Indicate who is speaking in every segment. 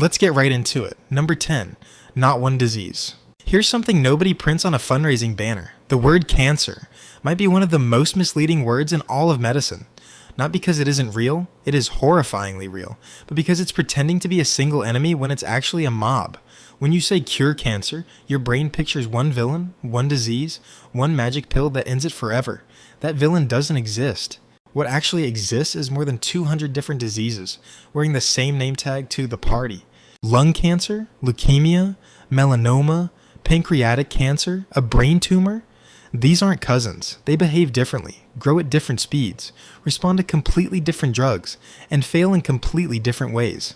Speaker 1: Let's get right into it. Number 10, not one disease. Here's something nobody prints on a fundraising banner. The word cancer might be one of the most misleading words in all of medicine. Not because it isn't real, it is horrifyingly real, but because it's pretending to be a single enemy when it's actually a mob. When you say cure cancer, your brain pictures one villain, one disease, one magic pill that ends it forever. That villain doesn't exist. What actually exists is more than 200 different diseases, wearing the same name tag to the party. Lung cancer, leukemia, melanoma, pancreatic cancer, a brain tumor? These aren't cousins. They behave differently, grow at different speeds, respond to completely different drugs, and fail in completely different ways.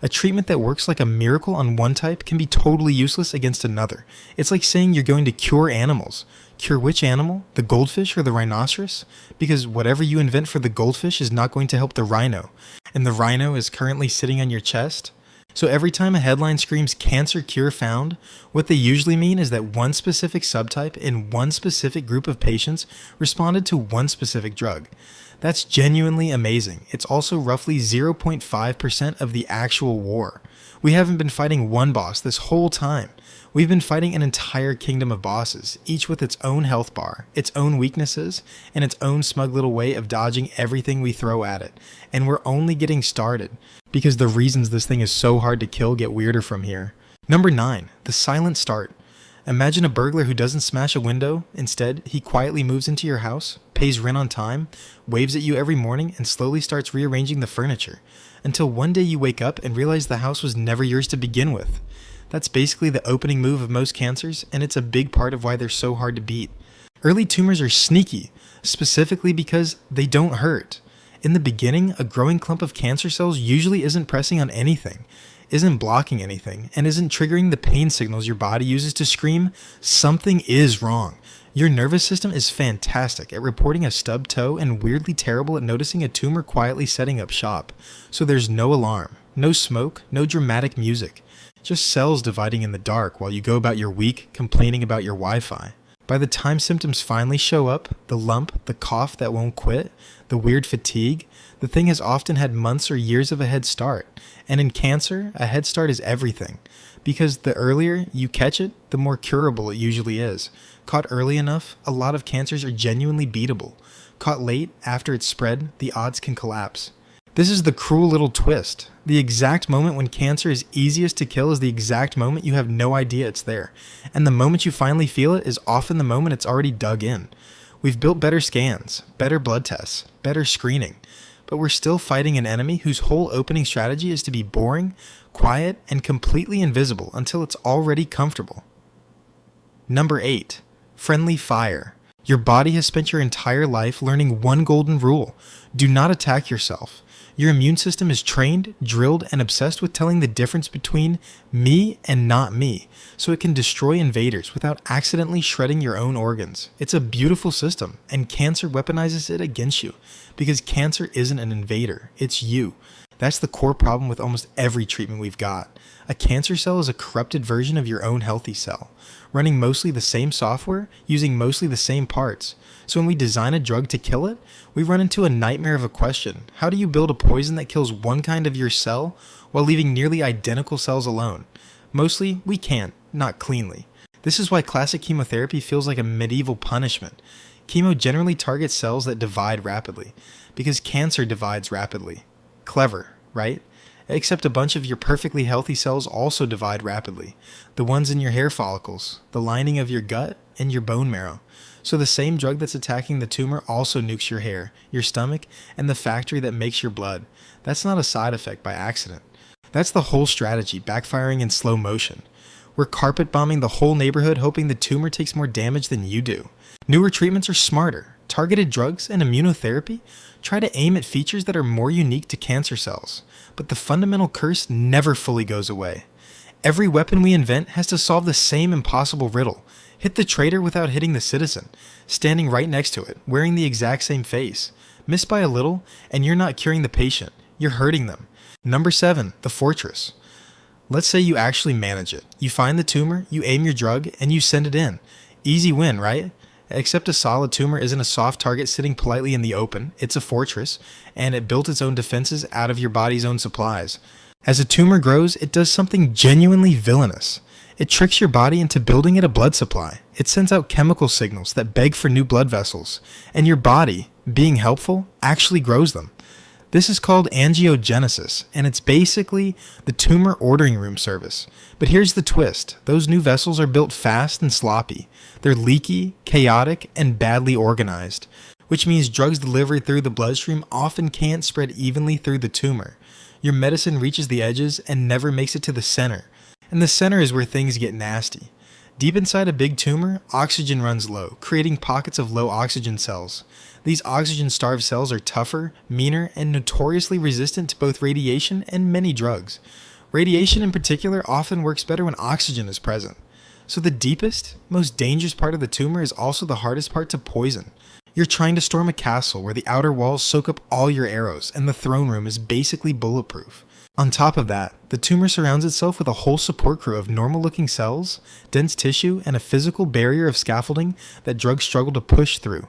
Speaker 1: A treatment that works like a miracle on one type can be totally useless against another. It's like saying you're going to cure animals. Cure which animal? The goldfish or the rhinoceros? Because whatever you invent for the goldfish is not going to help the rhino. And the rhino is currently sitting on your chest? So every time a headline screams cancer cure found, what they usually mean is that one specific subtype in one specific group of patients responded to one specific drug. That's genuinely amazing. It's also roughly 0.5% of the actual war. We haven't been fighting one boss this whole time. We've been fighting an entire kingdom of bosses, each with its own health bar, its own weaknesses, and its own smug little way of dodging everything we throw at it. And we're only getting started, because the reasons this thing is so hard to kill get weirder from here. Number 9, the silent start. Imagine a burglar who doesn't smash a window. Instead, he quietly moves into your house, pays rent on time, waves at you every morning, and slowly starts rearranging the furniture. Until one day you wake up and realize the house was never yours to begin with. That's basically the opening move of most cancers, and it's a big part of why they're so hard to beat. Early tumors are sneaky, specifically because they don't hurt. In the beginning, a growing clump of cancer cells usually isn't pressing on anything, isn't blocking anything, and isn't triggering the pain signals your body uses to scream, something is wrong. Your nervous system is fantastic at reporting a stubbed toe and weirdly terrible at noticing a tumor quietly setting up shop. So there's no alarm, no smoke, no dramatic music. Just cells dividing in the dark while you go about your week complaining about your Wi-Fi. By the time symptoms finally show up, the lump, the cough that won't quit, the weird fatigue, the thing has often had months or years of a head start. And in cancer, a head start is everything. Because the earlier you catch it, the more curable it usually is. Caught early enough, a lot of cancers are genuinely beatable. Caught late, after it's spread, the odds can collapse. This is the cruel little twist. The exact moment when cancer is easiest to kill is the exact moment you have no idea it's there. And the moment you finally feel it is often the moment it's already dug in. We've built better scans, better blood tests, better screening. But we're still fighting an enemy whose whole opening strategy is to be boring, quiet, and completely invisible until it's already comfortable. Number 8, friendly fire. Your body has spent your entire life learning one golden rule: do not attack yourself. Your immune system is trained, drilled, and obsessed with telling the difference between me and not me, so it can destroy invaders without accidentally shredding your own organs. It's a beautiful system, and cancer weaponizes it against you, because cancer isn't an invader, it's you. That's the core problem with almost every treatment we've got. A cancer cell is a corrupted version of your own healthy cell, running mostly the same software, using mostly the same parts. So when we design a drug to kill it, we run into a nightmare of a question. How do you build a poison that kills one kind of your cell while leaving nearly identical cells alone? Mostly, we can't, not cleanly. This is why classic chemotherapy feels like a medieval punishment. Chemo generally targets cells that divide rapidly, because cancer divides rapidly. Clever, right? Except a bunch of your perfectly healthy cells also divide rapidly. The ones in your hair follicles, the lining of your gut, and your bone marrow. So the same drug that's attacking the tumor also nukes your hair, your stomach, and the factory that makes your blood. That's not a side effect by accident. That's the whole strategy, backfiring in slow motion. We're carpet bombing the whole neighborhood hoping the tumor takes more damage than you do. Newer treatments are smarter. Targeted drugs and immunotherapy try to aim at features that are more unique to cancer cells. But the fundamental curse never fully goes away. Every weapon we invent has to solve the same impossible riddle. Hit the traitor without hitting the citizen, standing right next to it, wearing the exact same face. Miss by a little, and you're not curing the patient, you're hurting them. Number 7, the fortress. Let's say you actually manage it. You find the tumor, you aim your drug, and you send it in. Easy win, right? Except a solid tumor isn't a soft target sitting politely in the open, it's a fortress, and it built its own defenses out of your body's own supplies. As a tumor grows, it does something genuinely villainous. It tricks your body into building it a blood supply. It sends out chemical signals that beg for new blood vessels, and your body, being helpful, actually grows them. This is called angiogenesis, and it's basically the tumor ordering room service. But here's the twist. Those new vessels are built fast and sloppy. They're leaky, chaotic, and badly organized, which means drugs delivered through the bloodstream often can't spread evenly through the tumor. Your medicine reaches the edges and never makes it to the center. And the center is where things get nasty. Deep inside a big tumor, oxygen runs low, creating pockets of low oxygen cells. These oxygen-starved cells are tougher, meaner, and notoriously resistant to both radiation and many drugs. Radiation in particular often works better when oxygen is present. So the deepest, most dangerous part of the tumor is also the hardest part to poison. You're trying to storm a castle where the outer walls soak up all your arrows, and the throne room is basically bulletproof. On top of that, the tumor surrounds itself with a whole support crew of normal-looking cells, dense tissue, and a physical barrier of scaffolding that drugs struggle to push through.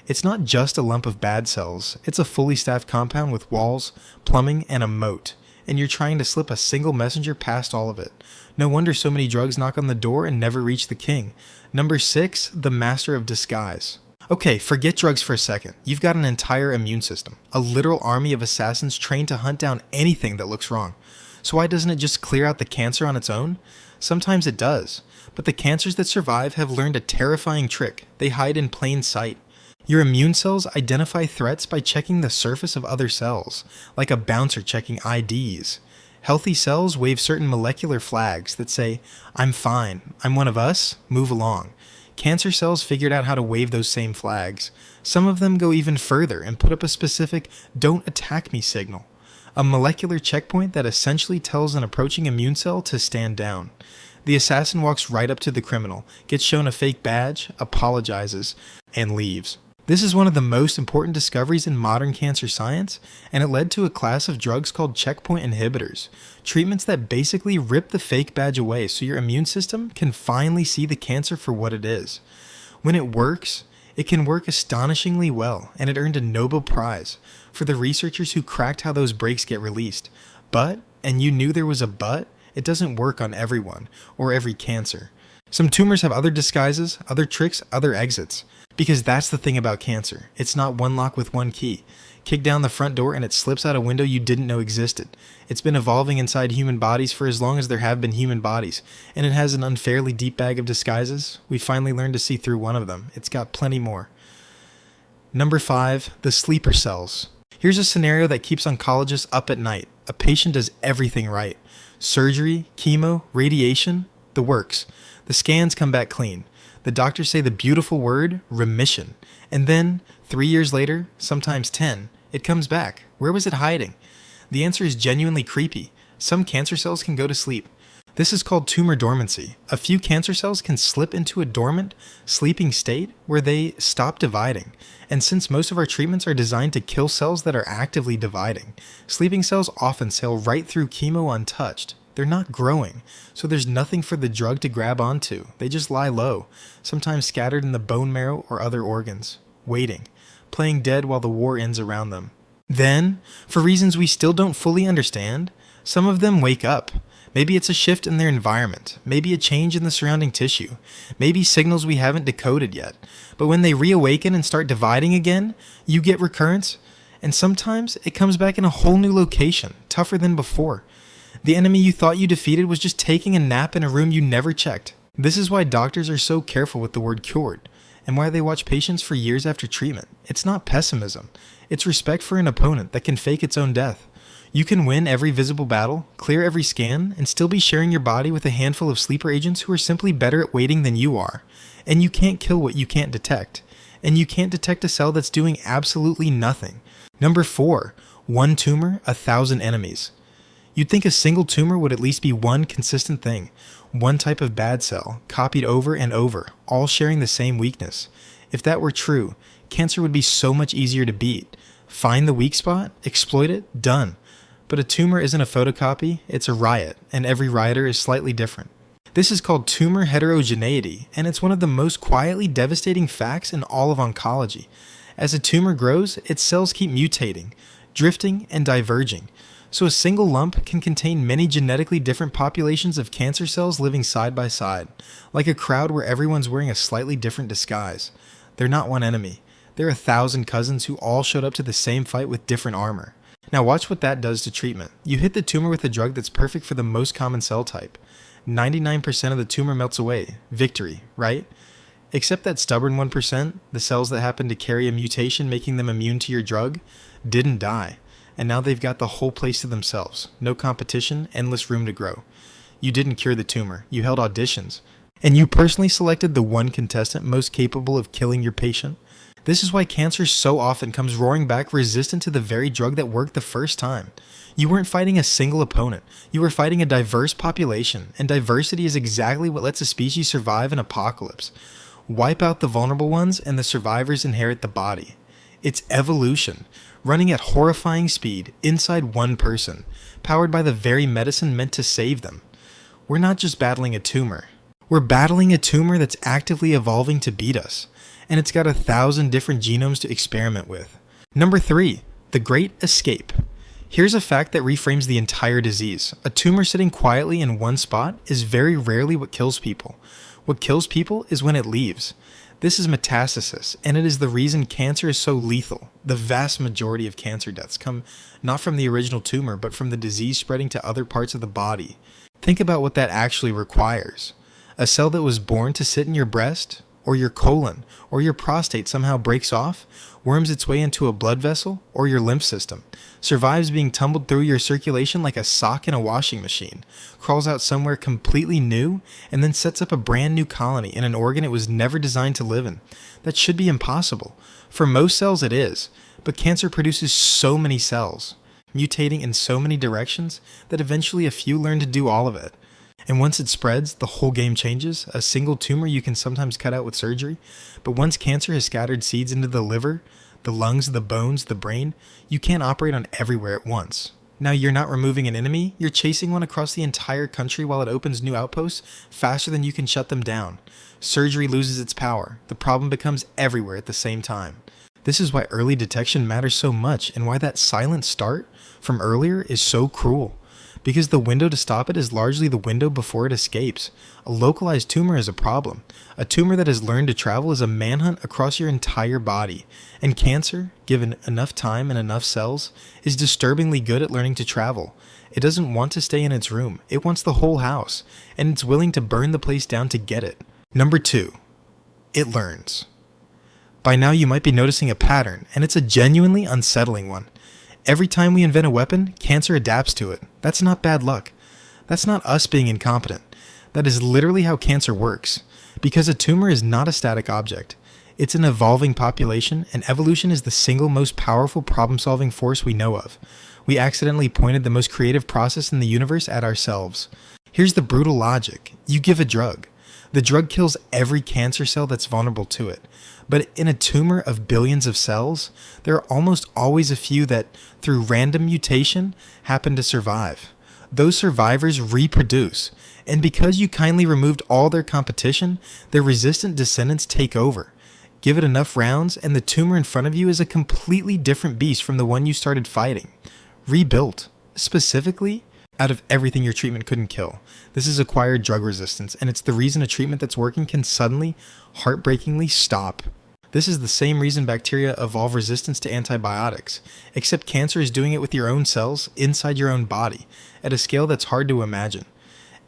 Speaker 1: It's not just a lump of bad cells, it's a fully staffed compound with walls, plumbing, and a moat, and you're trying to slip a single messenger past all of it. No wonder so many drugs knock on the door and never reach the king. Number 6, the master of disguise. Okay, forget drugs for a second. You've got an entire immune system, a literal army of assassins trained to hunt down anything that looks wrong. So why doesn't it just clear out the cancer on its own? Sometimes it does, but the cancers that survive have learned a terrifying trick. They hide in plain sight. Your immune cells identify threats by checking the surface of other cells, like a bouncer checking IDs. Healthy cells wave certain molecular flags that say, "I'm fine, I'm one of us, move along." Cancer cells figured out how to wave those same flags. Some of them go even further and put up a specific "don't attack me" signal, a molecular checkpoint that essentially tells an approaching immune cell to stand down. The assassin walks right up to the criminal, gets shown a fake badge, apologizes, and leaves. This is one of the most important discoveries in modern cancer science, and it led to a class of drugs called checkpoint inhibitors, treatments that basically rip the fake badge away so your immune system can finally see the cancer for what it is. When it works, it can work astonishingly well, and it earned a Nobel Prize for the researchers who cracked how those breaks get released. But, and you knew there was a but, it doesn't work on everyone, or every cancer. Some tumors have other disguises, other tricks, other exits. Because that's the thing about cancer. It's not one lock with one key. Kick down the front door and it slips out a window you didn't know existed. It's been evolving inside human bodies for as long as there have been human bodies, and it has an unfairly deep bag of disguises. We finally learned to see through one of them. It's got plenty more. Number 5, the sleeper cells. Here's a scenario that keeps oncologists up at night. A patient does everything right. Surgery, chemo, radiation, the works. The scans come back clean. The doctors say the beautiful word, remission. And then, 3 years later, sometimes 10, it comes back. Where was it hiding? The answer is genuinely creepy. Some cancer cells can go to sleep. This is called tumor dormancy. A few cancer cells can slip into a dormant, sleeping state where they stop dividing. And since most of our treatments are designed to kill cells that are actively dividing, sleeping cells often sail right through chemo untouched. They're not growing, so there's nothing for the drug to grab onto. They just lie low, sometimes scattered in the bone marrow or other organs, waiting, playing dead while the war ends around them. Then, for reasons we still don't fully understand, some of them wake up. Maybe it's a shift in their environment, maybe a change in the surrounding tissue, maybe signals we haven't decoded yet. But when they reawaken and start dividing again, you get recurrence, and sometimes it comes back in a whole new location, tougher than before. The enemy you thought you defeated was just taking a nap in a room you never checked. This is why doctors are so careful with the word cured, and why they watch patients for years after treatment. It's not pessimism. It's respect for an opponent that can fake its own death. You can win every visible battle, clear every scan, and still be sharing your body with a handful of sleeper agents who are simply better at waiting than you are. And you can't kill what you can't detect. And you can't detect a cell that's doing absolutely nothing. Number 4, one tumor, 1,000 enemies. You'd think a single tumor would at least be one consistent thing, one type of bad cell, copied over and over, all sharing the same weakness. If that were true, cancer would be so much easier to beat. Find the weak spot, exploit it, done. But a tumor isn't a photocopy, it's a riot, and every rioter is slightly different. This is called tumor heterogeneity, and it's one of the most quietly devastating facts in all of oncology. As a tumor grows, its cells keep mutating, drifting, and diverging. So a single lump can contain many genetically different populations of cancer cells living side by side, like a crowd where everyone's wearing a slightly different disguise. They're not one enemy. They're 1,000 cousins who all showed up to the same fight with different armor. Now watch what that does to treatment. You hit the tumor with a drug that's perfect for the most common cell type. 99% of the tumor melts away. Victory, right? Except that stubborn 1%, the cells that happen to carry a mutation making them immune to your drug, didn't die. And now they've got the whole place to themselves. No competition, endless room to grow. You didn't cure the tumor. You held auditions. And you personally selected the one contestant most capable of killing your patient. This is why cancer so often comes roaring back resistant to the very drug that worked the first time. You weren't fighting a single opponent. You were fighting a diverse population. And diversity is exactly what lets a species survive an apocalypse. Wipe out the vulnerable ones and the survivors inherit the body. It's evolution, running at horrifying speed inside one person, powered by the very medicine meant to save them. We're not just battling a tumor. We're battling a tumor that's actively evolving to beat us, and it's got 1,000 different genomes to experiment with. Number 3, the Great Escape. Here's a fact that reframes the entire disease. A tumor sitting quietly in one spot is very rarely what kills people. What kills people is when it leaves. This is metastasis, and it is the reason cancer is so lethal. The vast majority of cancer deaths come not from the original tumor, but from the disease spreading to other parts of the body. Think about what that actually requires. A cell that was born to sit in your breast, or your colon, or your prostate somehow breaks off, worms its way into a blood vessel, or your lymph system, survives being tumbled through your circulation like a sock in a washing machine, crawls out somewhere completely new, and then sets up a brand new colony in an organ it was never designed to live in. That should be impossible. For most cells it is, but cancer produces so many cells, mutating in so many directions, that eventually a few learn to do all of it. And once it spreads, the whole game changes. A single tumor you can sometimes cut out with surgery, but once cancer has scattered seeds into the liver, the lungs, the bones, the brain, you can't operate on everywhere at once. Now you're not removing an enemy, you're chasing one across the entire country while it opens new outposts faster than you can shut them down. Surgery loses its power. The problem becomes everywhere at the same time. This is why early detection matters so much and why that silent start from earlier is so cruel. Because the window to stop it is largely the window before it escapes. A localized tumor is a problem. A tumor that has learned to travel is a manhunt across your entire body. And cancer, given enough time and enough cells, is disturbingly good at learning to travel. It doesn't want to stay in its room. It wants the whole house. And it's willing to burn the place down to get it. Number 2, it learns. By now you might be noticing a pattern, and it's a genuinely unsettling one. Every time we invent a weapon, cancer adapts to it. That's not bad luck. That's not us being incompetent. That is literally how cancer works. Because a tumor is not a static object. It's an evolving population, and evolution is the single most powerful problem-solving force we know of. We accidentally pointed the most creative process in the universe at ourselves. Here's the brutal logic. You give a drug. The drug kills every cancer cell that's vulnerable to it. But in a tumor of billions of cells, there are almost always a few that, through random mutation, happen to survive. Those survivors reproduce, and because you kindly removed all their competition, their resistant descendants take over. Give it enough rounds, and the tumor in front of you is a completely different beast from the one you started fighting. Rebuilt. Specifically, out of everything your treatment couldn't kill. This is acquired drug resistance, and it's the reason a treatment that's working can suddenly, heartbreakingly stop. This is the same reason bacteria evolve resistance to antibiotics, except cancer is doing it with your own cells inside your own body, at a scale that's hard to imagine.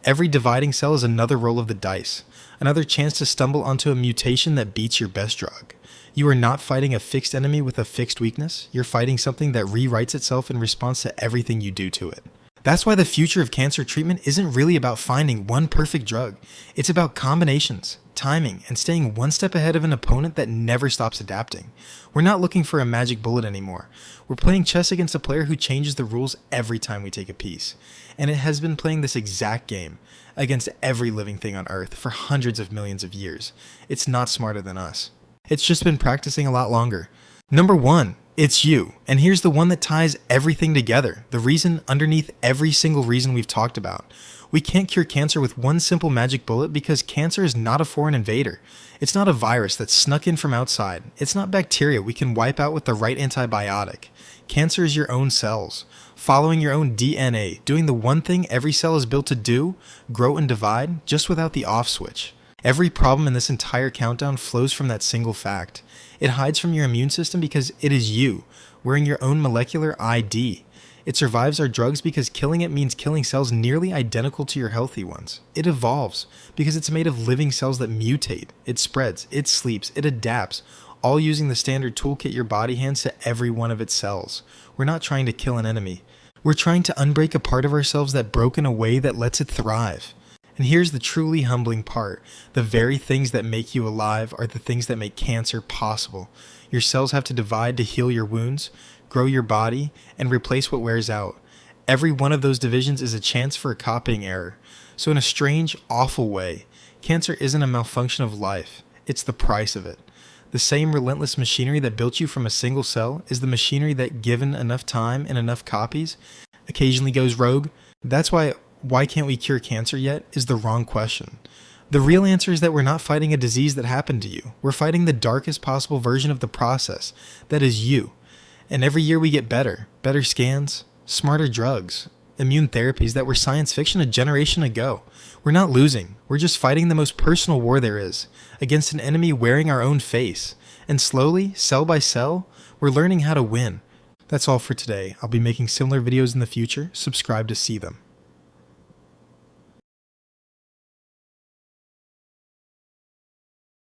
Speaker 1: Every dividing cell is another roll of the dice, another chance to stumble onto a mutation that beats your best drug. You are not fighting a fixed enemy with a fixed weakness, you're fighting something that rewrites itself in response to everything you do to it. That's why the future of cancer treatment isn't really about finding one perfect drug. It's about combinations, timing, and staying one step ahead of an opponent that never stops adapting. We're not looking for a magic bullet anymore. We're playing chess against a player who changes the rules every time we take a piece. And it has been playing this exact game against every living thing on Earth for hundreds of millions of years. It's not smarter than us. It's just been practicing a lot longer. Number 1, it's you. And here's the one that ties everything together. The reason underneath every single reason we've talked about. We can't cure cancer with one simple magic bullet because cancer is not a foreign invader. It's not a virus that's snuck in from outside. It's not bacteria we can wipe out with the right antibiotic. Cancer is your own cells, following your own DNA, doing the one thing every cell is built to do, grow and divide, just without the off switch. Every problem in this entire countdown flows from that single fact. It hides from your immune system because it is you, wearing your own molecular ID. It survives our drugs because killing it means killing cells nearly identical to your healthy ones. It evolves because it's made of living cells that mutate. It spreads, it sleeps, it adapts, all using the standard toolkit your body hands to every one of its cells. We're not trying to kill an enemy. We're trying to unbreak a part of ourselves that broke in a way that lets it thrive. And here's the truly humbling part. The very things that make you alive are the things that make cancer possible. Your cells have to divide to heal your wounds, grow your body, and replace what wears out. Every one of those divisions is a chance for a copying error. So in a strange, awful way, cancer isn't a malfunction of life. It's the price of it. The same relentless machinery that built you from a single cell is the machinery that, given enough time and enough copies, occasionally goes rogue. That's why can't we cure cancer yet is the wrong question. The real answer is that we're not fighting a disease that happened to you. We're fighting the darkest possible version of the process. That is you. And every year we get better. Better scans, smarter drugs, immune therapies that were science fiction a generation ago. We're not losing. We're just fighting the most personal war there is, against an enemy wearing our own face. And slowly, cell by cell, we're learning how to win. That's all for today. I'll be making similar videos in the future. Subscribe to see them.